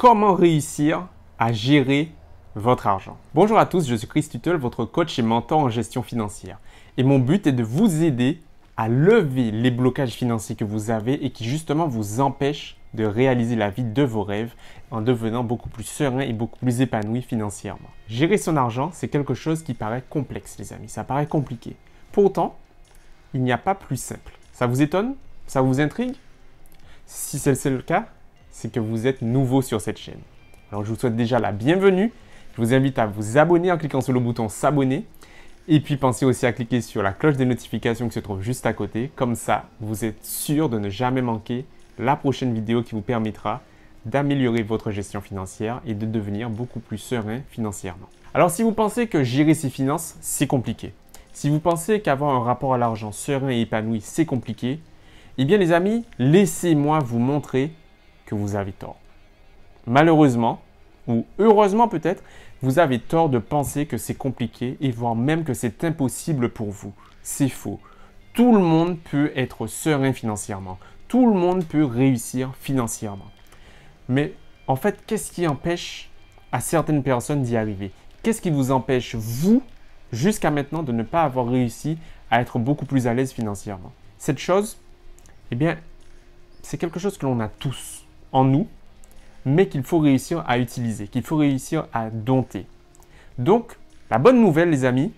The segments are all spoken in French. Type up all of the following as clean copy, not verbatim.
comment réussir à gérer votre argent. Bonjour à tous, je suis Chris Tuttle, votre coach et mentor en gestion financière. Et mon but est de vous aider à lever les blocages financiers que vous avez et qui justement vous empêchent de réaliser la vie de vos rêves en devenant beaucoup plus serein et beaucoup plus épanoui financièrement. Gérer son argent, c'est quelque chose qui paraît complexe, les amis. Ça paraît compliqué. Pourtant, il n'y a pas plus simple. Ça vous étonne? Ça vous intrigue? Si c'est le cas, c'est que vous êtes nouveau sur cette chaîne. Alors, je vous souhaite déjà la bienvenue. Je vous invite à vous abonner en cliquant sur le bouton s'abonner. Et puis, pensez aussi à cliquer sur la cloche des notifications qui se trouve juste à côté. Comme ça, vous êtes sûr de ne jamais manquer la prochaine vidéo qui vous permettra d'améliorer votre gestion financière et de devenir beaucoup plus serein financièrement. Alors, si vous pensez que gérer ses finances, c'est compliqué, si vous pensez qu'avoir un rapport à l'argent serein et épanoui, c'est compliqué, eh bien les amis, laissez-moi vous montrer que vous avez tort. Malheureusement, ou heureusement peut-être, vous avez tort de penser que c'est compliqué et voire même que c'est impossible pour vous. C'est faux. Tout le monde peut être serein financièrement. Tout le monde peut réussir financièrement. Mais en fait, qu'est-ce qui empêche à certaines personnes d'y arriver? Qu'est-ce qui vous empêche, vous, jusqu'à maintenant, de ne pas avoir réussi à être beaucoup plus à l'aise financièrement? Cette chose, eh bien, c'est quelque chose que l'on a tous en nous, mais qu'il faut réussir à utiliser, qu'il faut réussir à dompter. Donc, la bonne nouvelle, les amis,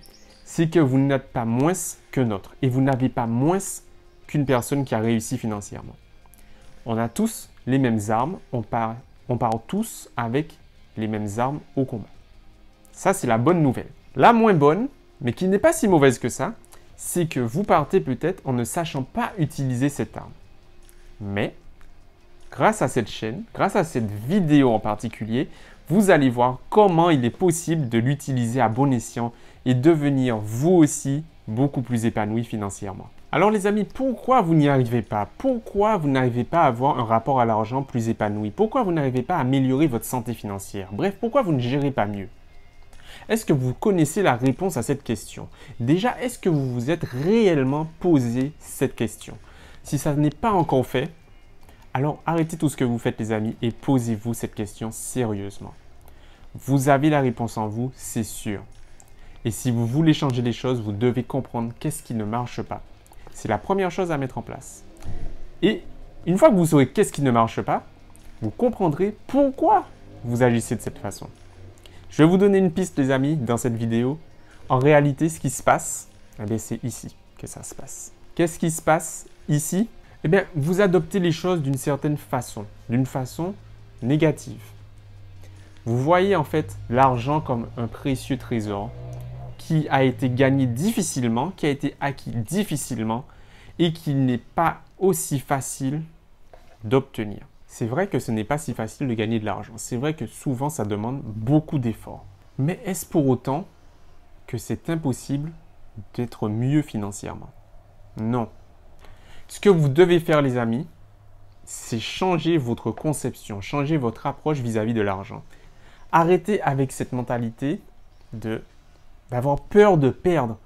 c'est que vous n'êtes pas moins qu'un autre et vous n'avez pas moins qu'une personne qui a réussi financièrement. On a tous les mêmes armes, on part tous avec les mêmes armes au combat. Ça, c'est la bonne nouvelle. La moins bonne, mais qui n'est pas si mauvaise que ça, c'est que vous partez peut-être en ne sachant pas utiliser cette arme. Mais, grâce à cette chaîne, grâce à cette vidéo en particulier, vous allez voir comment il est possible de l'utiliser à bon escient et devenir vous aussi beaucoup plus épanoui financièrement. Alors les amis, pourquoi vous n'y arrivez pas? Pourquoi vous n'arrivez pas à avoir un rapport à l'argent plus épanoui? Pourquoi vous n'arrivez pas à améliorer votre santé financière? Bref, pourquoi vous ne gérez pas mieux? Est-ce que vous connaissez la réponse à cette question? Déjà, est-ce que vous vous êtes réellement posé cette question? Si ça n'est pas encore fait, alors arrêtez tout ce que vous faites les amis et posez-vous cette question sérieusement. Vous avez la réponse en vous, c'est sûr. Et si vous voulez changer les choses, vous devez comprendre qu'est-ce qui ne marche pas. C'est la première chose à mettre en place. Et une fois que vous saurez qu'est-ce qui ne marche pas, vous comprendrez pourquoi vous agissez de cette façon. Je vais vous donner une piste les amis dans cette vidéo. En réalité, ce qui se passe, eh bien, c'est ici que ça se passe. Qu'est-ce qui se passe ici? Eh bien, vous adoptez les choses d'une certaine façon, d'une façon négative. Vous voyez en fait l'argent comme un précieux trésor qui a été gagné difficilement, qui a été acquis difficilement et qui n'est pas aussi facile d'obtenir. C'est vrai que ce n'est pas si facile de gagner de l'argent. C'est vrai que souvent, ça demande beaucoup d'efforts. Mais est-ce pour autant que c'est impossible d'être mieux financièrement? Non. Ce que vous devez faire, les amis, c'est changer votre conception, changer votre approche vis-à-vis de l'argent. Arrêtez avec cette mentalité d'avoir peur de perdre.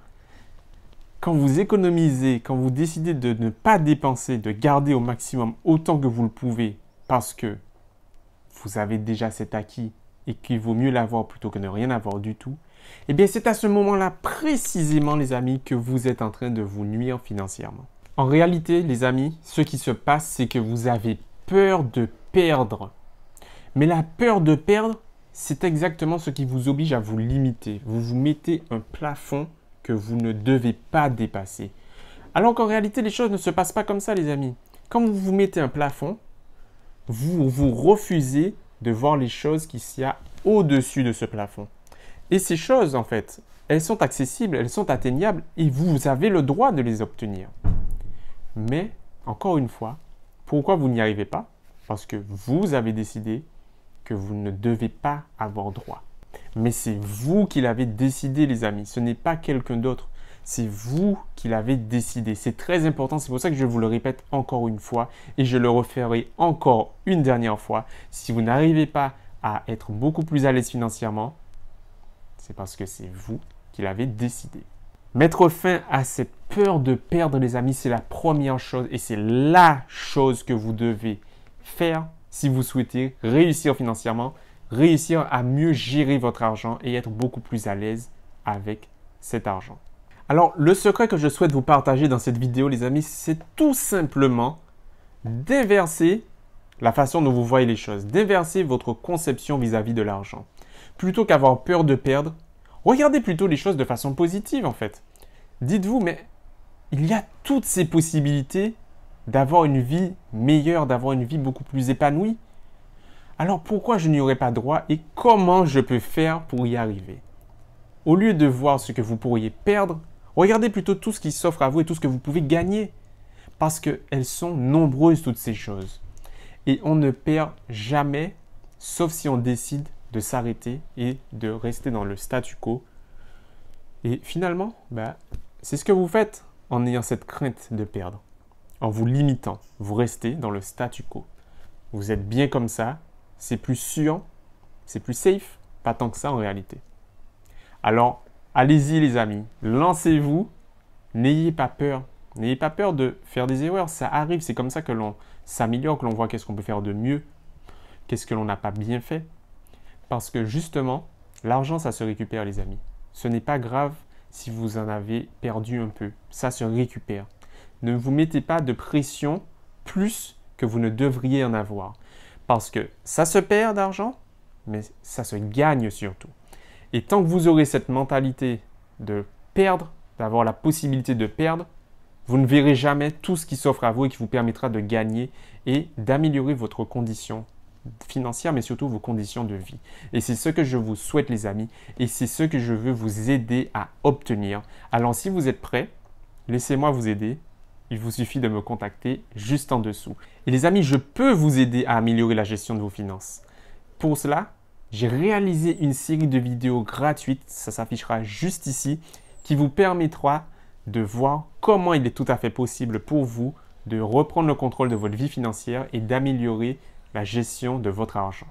Quand vous économisez, quand vous décidez de ne pas dépenser, de garder au maximum autant que vous le pouvez parce que vous avez déjà cet acquis et qu'il vaut mieux l'avoir plutôt que ne rien avoir du tout, eh bien c'est à ce moment-là précisément, les amis, que vous êtes en train de vous nuire financièrement. En réalité, les amis, ce qui se passe, c'est que vous avez peur de perdre. Mais la peur de perdre, c'est exactement ce qui vous oblige à vous limiter. Vous vous mettez un plafond que vous ne devez pas dépasser. Alors qu'en réalité, les choses ne se passent pas comme ça, les amis. Quand vous vous mettez un plafond, vous refusez de voir les choses qu'il y a au-dessus de ce plafond. Et ces choses, en fait, elles sont accessibles, elles sont atteignables et vous avez le droit de les obtenir. Mais, encore une fois, pourquoi vous n'y arrivez pas? Parce que vous avez décidé que vous ne devez pas avoir droit. Mais c'est vous qui l'avez décidé, les amis. Ce n'est pas quelqu'un d'autre. C'est vous qui l'avez décidé. C'est très important. C'est pour ça que je vous le répète encore une fois et je le referai encore une dernière fois. Si vous n'arrivez pas à être beaucoup plus à l'aise financièrement, c'est parce que c'est vous qui l'avez décidé. Mettre fin à cette peur de perdre, les amis, c'est la première chose et c'est la chose que vous devez faire si vous souhaitez réussir financièrement, réussir à mieux gérer votre argent et être beaucoup plus à l'aise avec cet argent. Alors, le secret que je souhaite vous partager dans cette vidéo, les amis, c'est tout simplement d'inverser la façon dont vous voyez les choses, d'inverser votre conception vis-à-vis de l'argent. Plutôt qu'avoir peur de perdre, regardez plutôt les choses de façon positive en fait. Dites-vous, mais il y a toutes ces possibilités d'avoir une vie meilleure, d'avoir une vie beaucoup plus épanouie. Alors pourquoi je n'y aurais pas droit et comment je peux faire pour y arriver? Au lieu de voir ce que vous pourriez perdre, regardez plutôt tout ce qui s'offre à vous et tout ce que vous pouvez gagner. Parce qu'elles sont nombreuses toutes ces choses. Et on ne perd jamais, sauf si on décide de s'arrêter et de rester dans le statu quo. Et finalement, c'est ce que vous faites en ayant cette crainte de perdre. En vous limitant, vous restez dans le statu quo. Vous êtes bien comme ça, c'est plus sûr, c'est plus safe, pas tant que ça en réalité. Alors, allez-y les amis, lancez-vous, n'ayez pas peur. N'ayez pas peur de faire des erreurs, ça arrive, c'est comme ça que l'on s'améliore, que l'on voit qu'est-ce qu'on peut faire de mieux, qu'est-ce que l'on n'a pas bien fait. Parce que justement, l'argent, ça se récupère les amis. Ce n'est pas grave si vous en avez perdu un peu, ça se récupère. Ne vous mettez pas de pression plus que vous ne devriez en avoir. Parce que ça se perd d'argent, mais ça se gagne surtout. Et tant que vous aurez cette mentalité de perdre, d'avoir la possibilité de perdre, vous ne verrez jamais tout ce qui s'offre à vous et qui vous permettra de gagner et d'améliorer votre condition financière, mais surtout vos conditions de vie. Et c'est ce que je vous souhaite les amis et c'est ce que je veux vous aider à obtenir. Alors si vous êtes prêts, laissez-moi vous aider. Il vous suffit de me contacter juste en dessous. Et les amis, je peux vous aider à améliorer la gestion de vos finances. Pour cela, j'ai réalisé une série de vidéos gratuites, ça s'affichera juste ici, qui vous permettra de voir comment il est tout à fait possible pour vous de reprendre le contrôle de votre vie financière et d'améliorer la gestion de votre argent.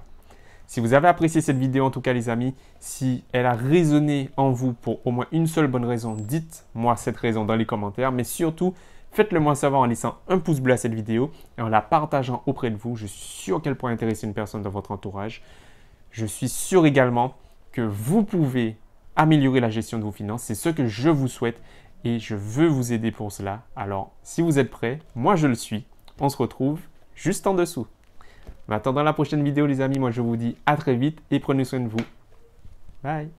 Si vous avez apprécié cette vidéo, en tout cas les amis, si elle a résonné en vous pour au moins une seule bonne raison, dites-moi cette raison dans les commentaires, mais surtout, faites-le moi savoir en laissant un pouce bleu à cette vidéo et en la partageant auprès de vous. Je suis sûr qu'elle pourrait intéresser une personne dans votre entourage. Je suis sûr également que vous pouvez améliorer la gestion de vos finances. C'est ce que je vous souhaite et je veux vous aider pour cela. Alors, si vous êtes prêts, moi je le suis. On se retrouve juste en dessous. Mais attendant la prochaine vidéo les amis, moi je vous dis à très vite et prenez soin de vous. Bye!